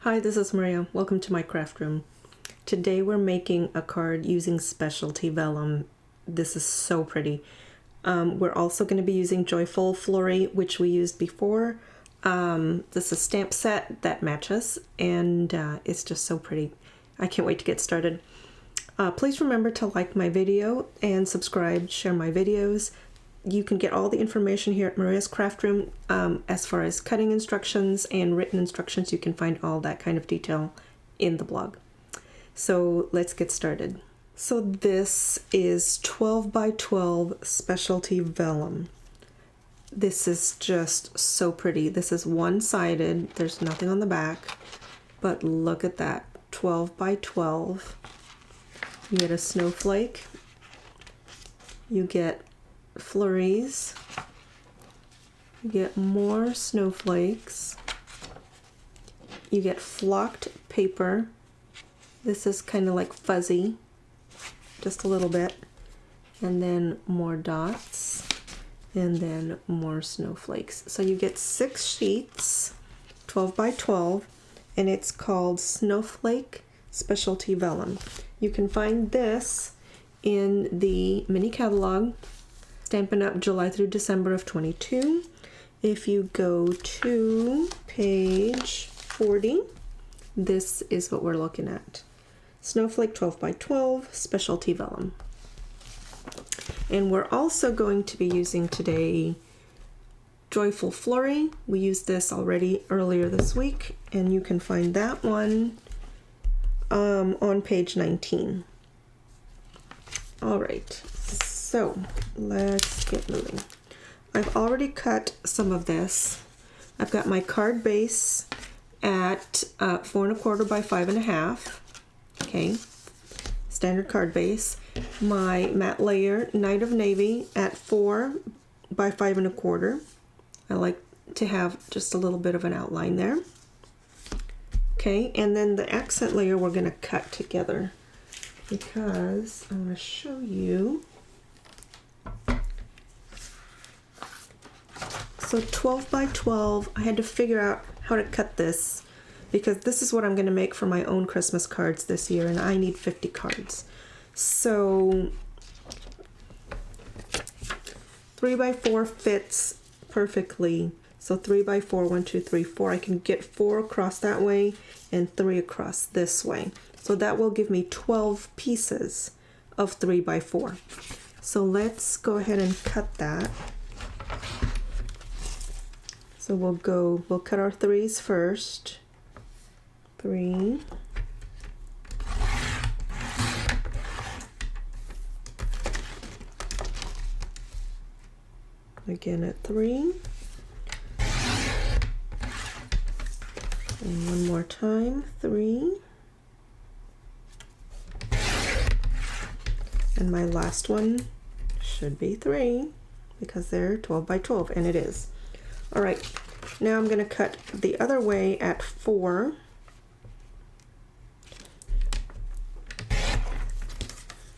Hi, this is Maria. Welcome to my craft room. Today we're making a card using Specialty Vellum. This is so pretty. We're also going to be using Joyful Flurry, which we used before. This is a stamp set that matches, and it's just so pretty. I can't wait to get started. Please remember to like my video and subscribe, share my videos. You can get all the information here at Maria's Craft Room as far as cutting instructions and written instructions. You can find all that kind of detail in the blog. So let's get started. So this is 12 by 12 Specialty Vellum. This is just so pretty. This is one-sided. There's nothing on the back, but look at that. 12 by 12. You get a snowflake. You get flurries. You get more snowflakes. You get flocked paper. This is kind of like fuzzy, just a little bit. And then more dots, and then more snowflakes. So you get 6 sheets, 12 by 12, and it's called Snowflake Specialty Vellum. You can find this in the mini catalog, Stampin' Up! July through December of 22. If you go to page 40, this is what we're looking at. Snowflake 12 by 12 Specialty Vellum. And we're also going to be using today Joyful Flurry. We used this already earlier this week, and you can find that one on page 19. All right, so let's get moving. I've already cut some of this. I've got my card base at 4 1/4 by 5 1/2. Okay, standard card base. My matte layer, Night of Navy, at 4 by 5 1/4. I like to have just a little bit of an outline there. Okay, and then the accent layer we're going to cut together because I'm going to show you. So 12 by 12, I had to figure out how to cut this because this is what I'm going to make for my own Christmas cards this year, and I need 50 cards. So 3 by 4 fits perfectly. So 3 by 4, 1, 2, 3, 4. I can get 4 across that way and 3 across this way. So that will give me 12 pieces of 3 by 4. So let's go ahead and cut that. So we'll cut our 3s first. 3. Again at 3. And one more time, 3. And my last one should be 3 because they're 12 by 12, and it is. All right, now I'm going to cut the other way at 4.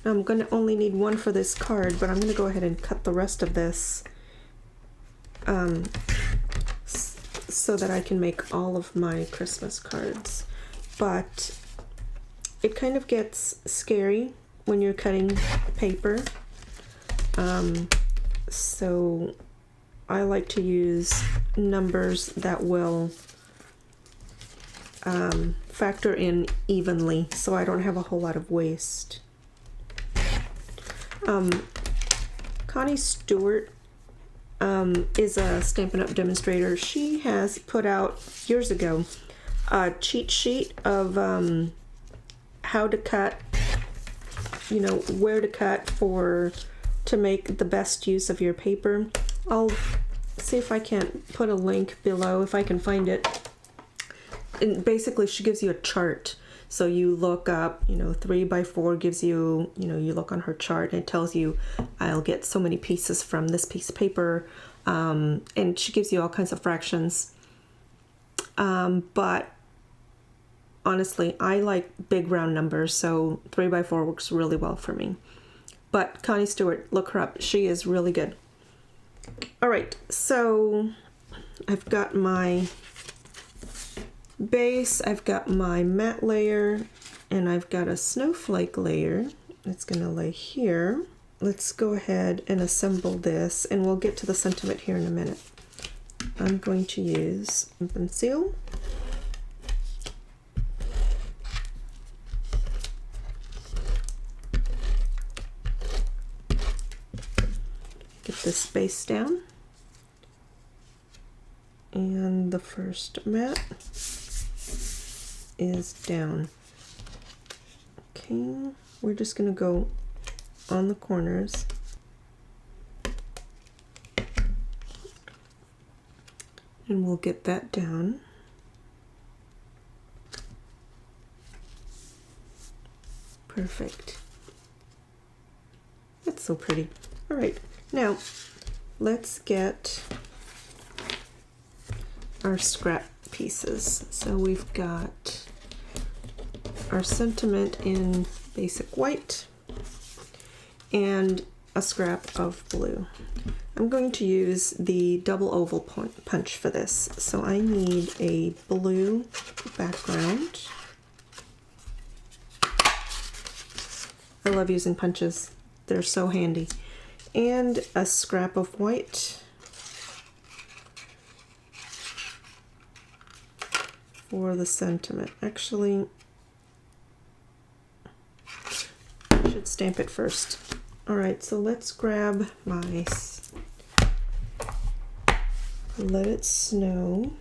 I'm going to only need 1 for this card, but I'm going to go ahead and cut the rest of this so that I can make all of my Christmas cards. But it kind of gets scary when you're cutting paper. So I like to use numbers that will factor in evenly so I don't have a whole lot of waste. Connie Stewart is a Stampin' Up! Demonstrator. She has put out years ago a cheat sheet of how to cut, you know, where to cut to make the best use of your paper. I'll see if I can put a link below if I can find it. And basically she gives you a chart. So you look up, 3 by 4 gives you, you look on her chart and it tells you I'll get so many pieces from this piece of paper. And she gives you all kinds of fractions. But honestly, I like big round numbers, so 3 by 4 works really well for me. But Connie Stewart, look her up. She is really good. All right, so I've got my base, I've got my matte layer and I've got a snowflake layer that's gonna lay here. Let's go ahead and assemble this, and we'll get to the sentiment here in a minute. I'm going to use Stampin' Seal. Get this base down. And the first mat is down. Okay, we're just gonna go on the corners. And we'll get that down. Perfect. That's so pretty. All right, now let's get our scrap pieces. So we've got our sentiment in basic white and a scrap of blue. I'm going to use the double oval punch for this. So I need a blue background. I love using punches. They're so handy. And a scrap of white for the sentiment. Actually, I should stamp it first. All right, so let's grab my Let It Snow.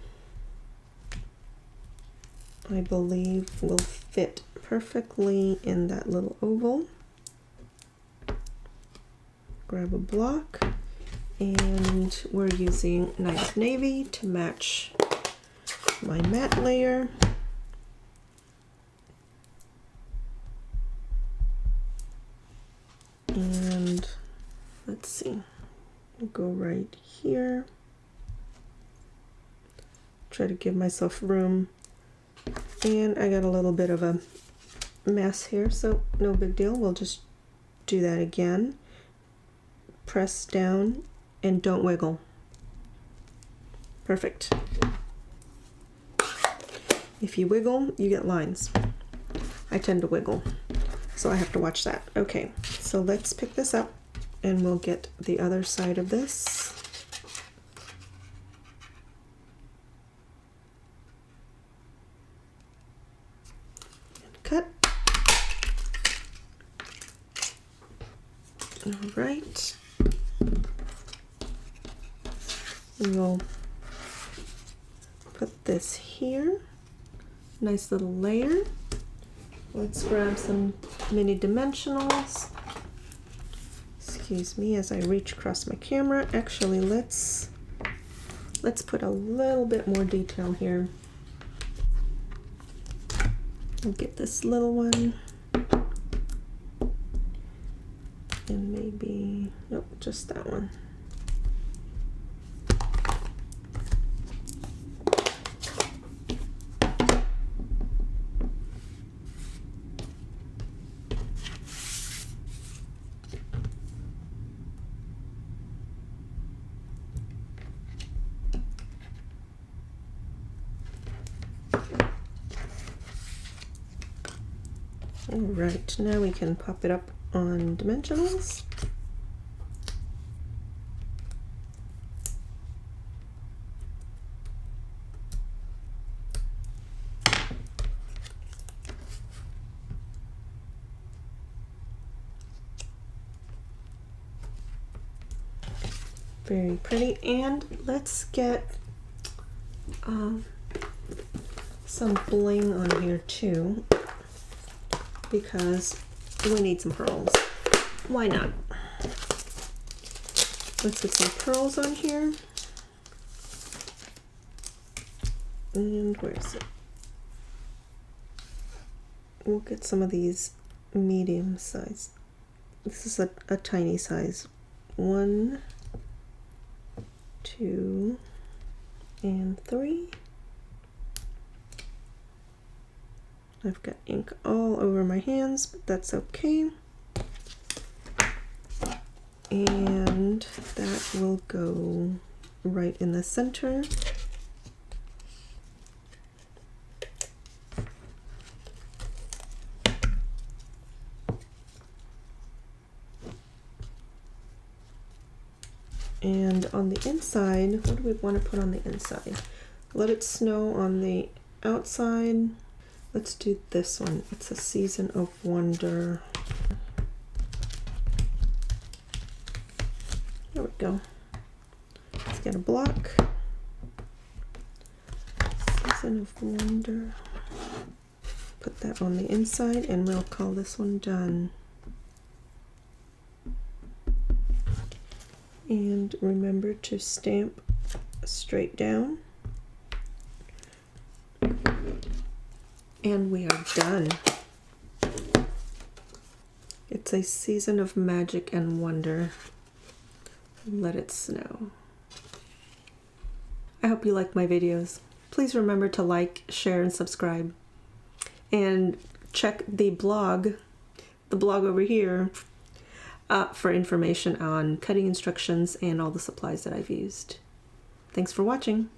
I believe will fit perfectly in that little oval. Grab a block, and we're using Nice Navy to match my matte layer. And let's see, we'll go right here. Try to give myself room. And I got a little bit of a mess here, so no big deal. We'll just do that again. Press down and don't wiggle. Perfect. If you wiggle, you get lines. I tend to wiggle, so I have to watch that. Okay, so let's pick this up and we'll get the other side of this. And cut. All right. We'll put this here. Nice little layer. Let's grab some mini dimensionals. Excuse me as I reach across my camera. Actually, let's put a little bit more detail here. I'll get this little one. And maybe, nope, just that one. All right, now we can pop it up on dimensionals. Very pretty. And let's get some bling on here too, because we need some pearls. Why not? Let's get some pearls on here. And where is it? We'll get some of these medium size. This is a tiny size. 1, 2, and 3. I've got ink all over my hands, but that's okay. And that will go right in the center. And on the inside, what do we want to put on the inside? Let it snow on the outside. Let's do this one. It's a season of wonder. There we go. Let's get a block. Season of wonder. Put that on the inside and we'll call this one done. And remember to stamp straight down. And we are done. It's a season of magic and wonder. Let it snow. I hope you like my videos. Please remember to like, share, and subscribe. And check the blog over here, for information on cutting instructions and all the supplies that I've used. Thanks for watching.